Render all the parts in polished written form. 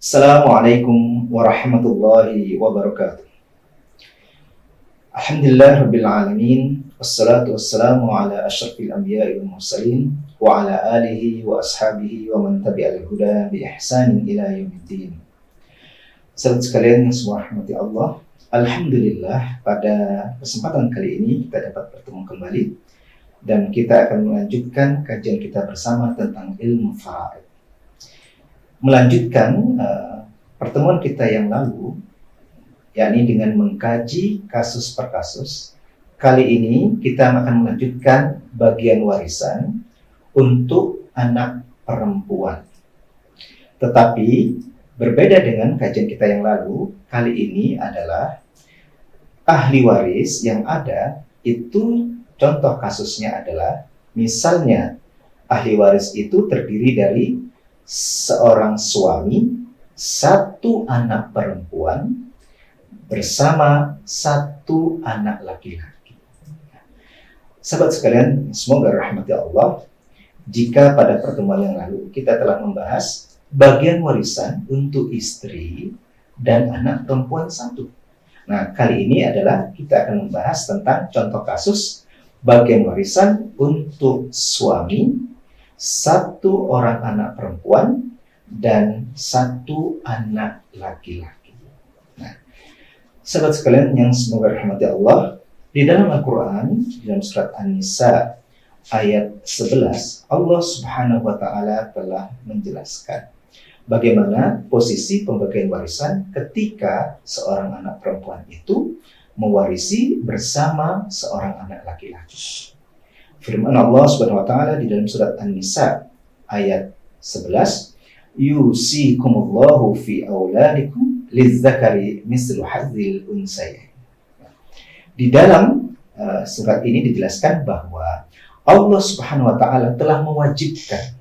Assalamualaikum warahmatullahi wabarakatuh. Alhamdulillah rabbil alamin. Wassalatu wassalamu ala asyrafil anbiya'i wal mursalin wa ala alihi wa ashabihi wa man tabi'al huda bi ihsanin ila yaumiddin. Sahabat sekalian yang semua rahmati Allah, alhamdulillah pada kesempatan kali ini kita dapat bertemu kembali dan kita akan melanjutkan kajian kita bersama tentang ilmu faraid. Melanjutkan pertemuan kita yang lalu, yakni dengan mengkaji kasus per kasus. Kali ini kita akan melanjutkan bagian warisan untuk anak perempuan. Tetapi berbeda dengan kajian kita yang lalu, kali ini adalah ahli waris yang ada itu contoh kasusnya adalah misalnya ahli waris itu terdiri dari seorang suami, satu anak perempuan, bersama satu anak laki-laki. Sahabat sekalian, semoga rahmati Allah, jika pada pertemuan yang lalu kita telah membahas bagian warisan untuk istri dan anak perempuan satu. Nah, kali ini adalah kita akan membahas tentang contoh kasus bagian warisan untuk suami, satu orang anak perempuan, dan satu anak laki-laki. Nah, sahabat sekalian yang semoga rahmati Allah, di dalam Al-Quran, di dalam surat An-Nisa ayat 11, Allah Subhanahu wa Ta'ala telah menjelaskan bagaimana posisi pembagian warisan ketika seorang anak perempuan itu mewarisi bersama seorang anak laki-laki. Firman Allah Subhanahu wa Ta'ala di dalam surat An-Nisa ayat 11, yusikumullahu fi auladikum lizzakari mislu hadzil unsayain. Di dalam surat ini dijelaskan bahwa Allah Subhanahu wa Ta'ala telah mewajibkan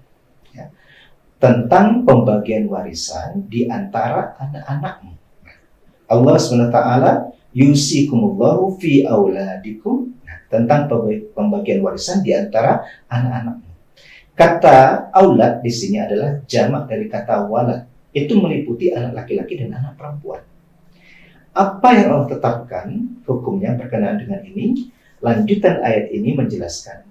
tentang pembagian warisan di antara anak-anakmu. Allah Subhanahu wa Ta'ala yusikumullahu fi auladikum, tentang pembagian warisan di antara anak-anakmu. Kata aulad di sini adalah jamak dari kata walad. Itu meliputi anak laki-laki dan anak perempuan. Apa yang Allah tetapkan hukumnya berkenaan dengan ini? Lanjutan ayat ini menjelaskan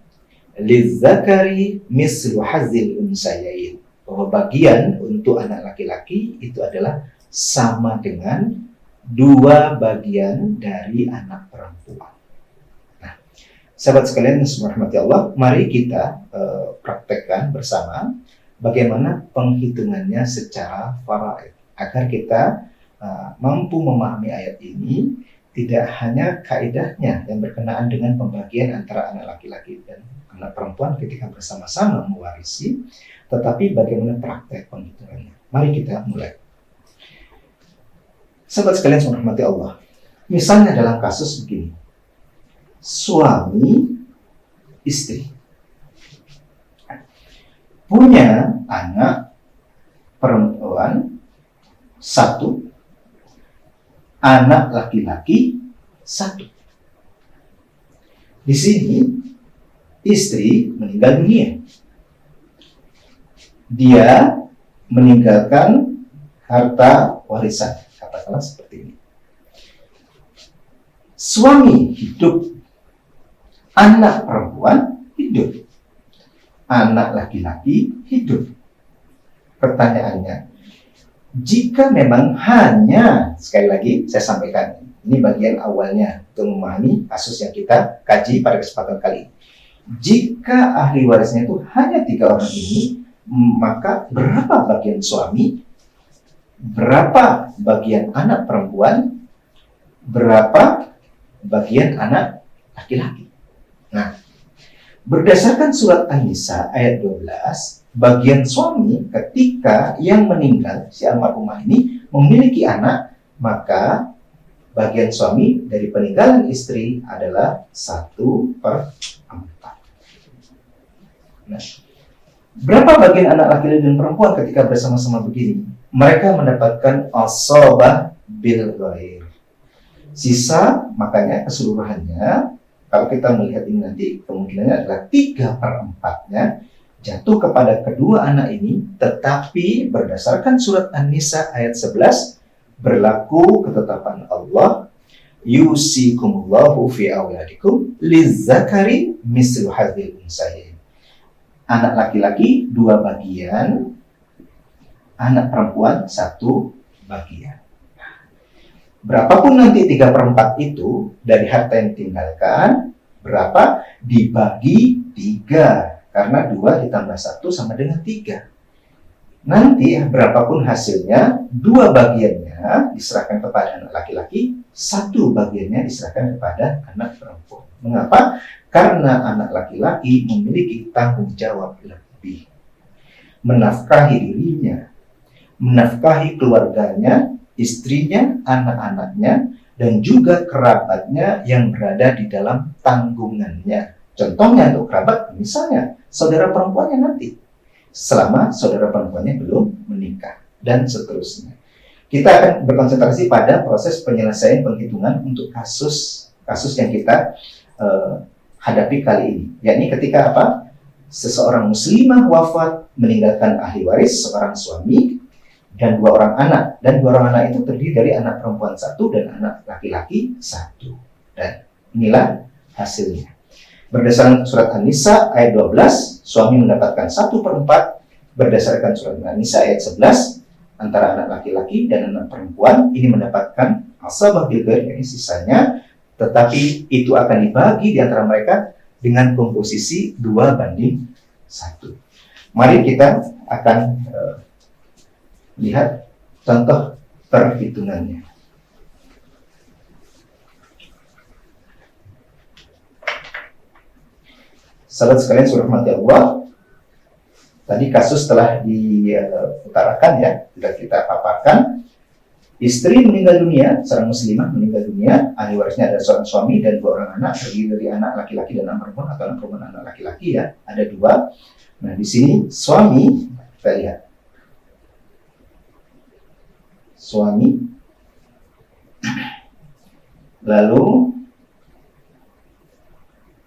lizzakari mislu hadzil unsayain, bahwa bagian untuk anak laki-laki itu adalah sama dengan dua bagian dari anak perempuan. Nah, sahabat sekalian yang semua rahmati Allah, mari kita praktekkan bersama bagaimana penghitungannya secara faraid, agar kita mampu memahami ayat ini tidak hanya kaidahnya yang berkenaan dengan pembagian antara anak laki-laki dan anak perempuan ketika bersama-sama mewarisi, tetapi bagaimana praktek penghitungannya. Mari kita mulai. Sahabat sekalian yang rahmati Allah, misalnya dalam kasus begini, suami istri punya anak perempuan satu, anak laki-laki satu. Di sini istri meninggal dunia. Dia meninggalkan harta warisan, katakanlah seperti ini. Suami hidup, anak perempuan hidup, anak laki-laki hidup. Pertanyaannya, jika memang hanya, sekali lagi saya sampaikan, ini bagian awalnya untuk memahami kasus yang kita kaji pada kesempatan kali ini. Jika ahli warisnya itu hanya 3 orang ini, maka berapa bagian suami, berapa bagian anak perempuan, berapa bagian anak laki-laki. Nah, berdasarkan surat An-Nisa ayat 12, bagian suami ketika yang meninggal, si almarhumah ini memiliki anak, maka bagian suami dari peninggalan istri adalah 1/4. Nah, berapa bagian anak laki-laki dan perempuan ketika bersama-sama begini? Mereka mendapatkan asobah bil ghair. Sisa, makanya keseluruhannya, kalau kita melihat ini nanti, kemungkinannya adalah 3/4-nya jatuh kepada kedua anak ini, tetapi berdasarkan surat An-Nisa ayat 11 berlaku ketetapan Allah, yusikumullahu fi auladikum lizzakari mislu hadzil unsayain. Anak laki-laki 2 bagian, anak perempuan 1 bagian. Berapapun nanti 3/4 itu dari harta yang ditinggalkan, berapa? Dibagi 3. Karena 2 ditambah 1 sama dengan 3. Nanti berapapun hasilnya, 2 bagiannya diserahkan kepada anak laki-laki, 1 bagiannya diserahkan kepada anak perempuan. Mengapa? Karena anak laki-laki memiliki tanggung jawab lebih. Menafkahi dirinya, menafkahi keluarganya, istrinya, anak-anaknya, dan juga kerabatnya yang berada di dalam tanggungannya. Contohnya untuk kerabat, misalnya saudara perempuannya nanti, selama saudara perempuannya belum menikah, dan seterusnya. Kita akan berkonsentrasi pada proses penyelesaian penghitungan untuk kasus yang kita hadapi kali ini, yakni ketika apa? Seseorang muslimah wafat meninggalkan ahli waris, seorang suami dan 2 orang anak, dan 2 orang anak itu terdiri dari anak perempuan 1 dan anak laki-laki 1. Dan inilah hasilnya. Berdasarkan surat An-Nisa ayat 12, suami mendapatkan 1/4. Berdasarkan surat An-Nisa ayat 11, antara anak laki-laki dan anak perempuan ini mendapatkan asabah bil ghair, yakni sisanya, tetapi itu akan dibagi di antara mereka dengan komposisi 2/1. Mari kita akan lihat contoh perhitungannya. Sahabat sekalian, surah mati Allah. Tadi kasus telah diutarakan ya, sudah kita paparkan. Istri meninggal dunia, seorang muslimah meninggal dunia, ahli warisnya ada seorang suami dan 2 orang anak, terdiri dari anak laki-laki dan anak perempuan, atau anak perempuan dan anak laki-laki ya, ada 2. Nah, di sini suami, kita lihat. Suami, lalu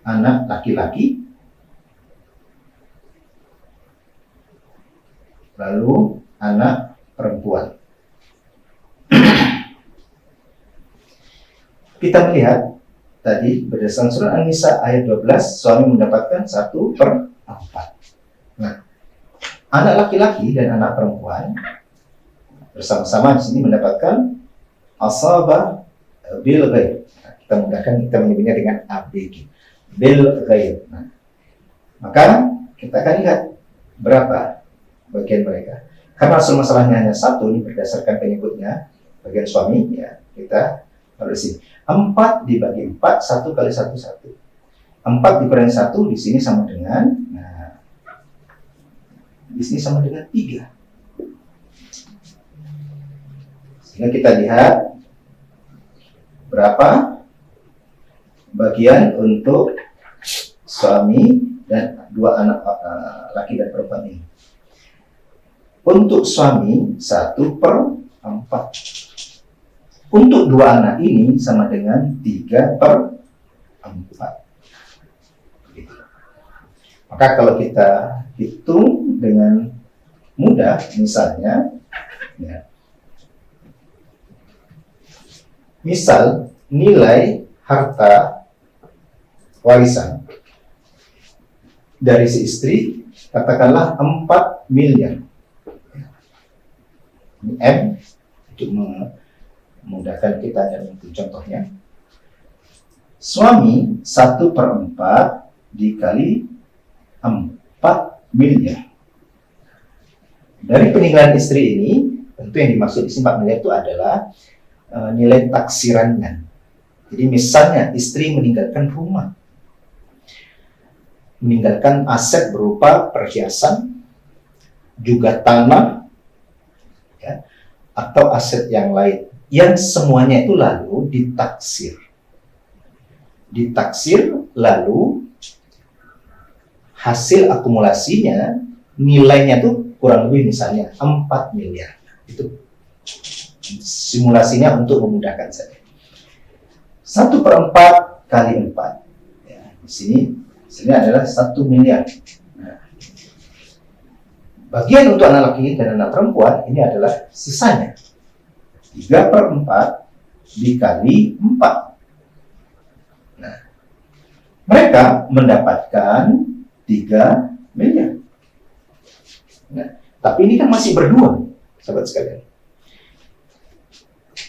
anak laki-laki, lalu anak perempuan. Kita melihat tadi berdasarkan surah An-Nisa ayat 12, suami mendapatkan 1/4. Nah, anak laki-laki dan anak perempuan bersama-sama di sini mendapatkan asabah bil ghair. Kita menyebutnya dengan ABG, bil ghair. Nah, maka kita akan lihat berapa bagian mereka. Karena asal masalahnya hanya 1, ini berdasarkan penyebutnya bagian suami ya, kita harus sini 4 dibagi 4, 1 kali 1 1. 4 dikurangi 1 di sini sama dengan, nah, di sini sama dengan 3. Sehingga kita lihat berapa bagian untuk suami dan 2 anak laki dan perempuan ini. Untuk suami 1/4. Untuk 2 anak ini sama dengan 3/4. Maka kalau kita hitung dengan mudah, misalnya ya, misal nilai harta warisan dari si istri katakanlah 4 miliar. M untuk memudahkan kita dan untuk contohnya. Suami 1/4 dikali 4 miliar. Dari peninggalan istri ini, tentu yang dimaksud di sini 4 miliar itu adalah nilai taksirannya. Jadi misalnya istri meninggalkan rumah, meninggalkan aset berupa perhiasan, juga tanah, ya, atau aset yang lain, yang semuanya itu lalu ditaksir. Ditaksir lalu hasil akumulasinya nilainya tuh kurang lebih misalnya 4 miliar. Itu simulasinya untuk memudahkan saja. 1/4 kali 4. Ya, di sini adalah 1 miliar. Nah, bagian untuk anak laki dan anak perempuan ini adalah sisanya. 3/4 dikali 4. Nah, mereka mendapatkan 3 miliar. Nah, tapi ini kan masih berdua, sahabat sekalian.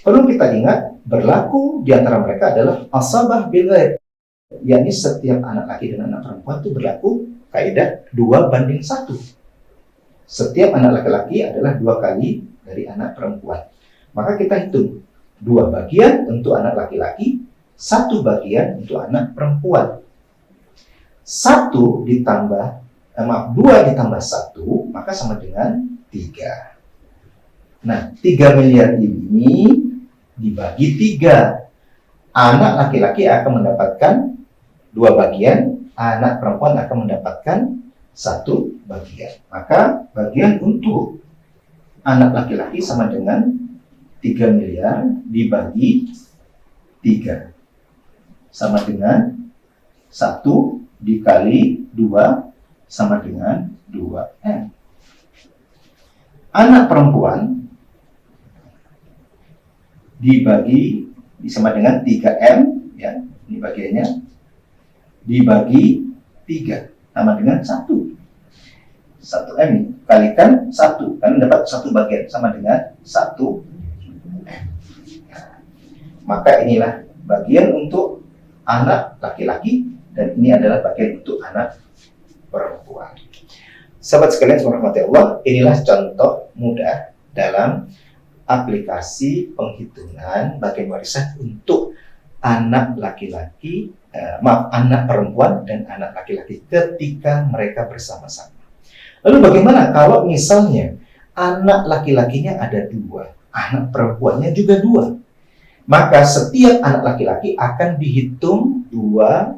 Perlu kita ingat, berlaku di antara mereka adalah asabah bil ghaib, yakni setiap anak laki dan anak perempuan itu berlaku kaidah 2:1. Setiap anak laki-laki adalah 2 kali dari anak perempuan. Maka kita hitung 2 bagian untuk anak laki-laki, 1 bagian untuk anak perempuan. 2 ditambah 1, maka sama dengan 3. Nah, 3 miliar ini dibagi 3. Anak laki-laki akan mendapatkan 2 bagian, anak perempuan akan mendapatkan 1 bagian. Maka bagian untuk anak laki-laki sama dengan 3 miliar dibagi 3. Sama dengan 1 dikali 2 sama dengan 2M. Anak perempuan dibagi sama dengan 3M, ya, ini bagiannya, dibagi 3 sama dengan 1. 1M kalikan 1, karena dapat 1 bagian sama dengan 1M. Maka inilah bagian untuk anak laki-laki dan ini adalah bagian untuk anak perempuan. Sahabat sekalian subhanahu Allah, inilah contoh mudah dalam aplikasi penghitungan bagian warisan untuk anak laki-laki, anak perempuan dan anak laki-laki ketika mereka bersama-sama. Lalu bagaimana kalau misalnya anak laki-lakinya ada 2, anak perempuannya juga 2? Maka setiap anak laki-laki akan dihitung 2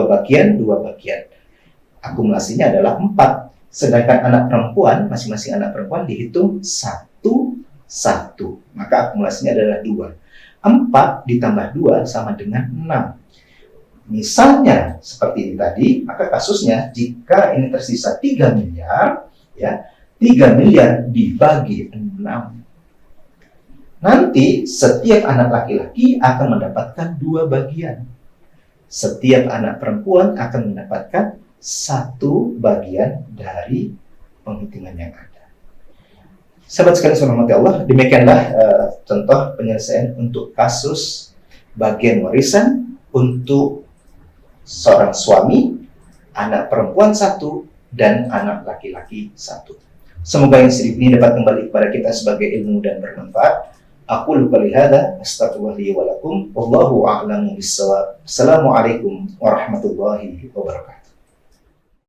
bagian. Akumulasinya adalah 4. Sedangkan anak perempuan, masing-masing anak perempuan dihitung 1. Maka akumulasinya adalah 2. 4 ditambah 2 sama dengan 6. Misalnya seperti ini tadi, maka kasusnya jika ini tersisa 3 miliar, ya, 3 miliar dibagi 6. Nanti setiap anak laki-laki akan mendapatkan 2 bagian. Setiap anak perempuan akan mendapatkan 1 bagian dari penghitungan yang ada. Sahabat sekalian subhanahu Allah, demikianlah contoh penyelesaian untuk kasus bagian warisan untuk seorang suami, anak perempuan 1, dan anak laki-laki 1. Semoga yang sedikit ini dapat kembali kepada kita sebagai ilmu dan bermanfaat. Aku lupa lihada, astagfirullahaladzim wa lakum, wallahu a'lamu bissawab. Assalamualaikum warahmatullahi wabarakatuh.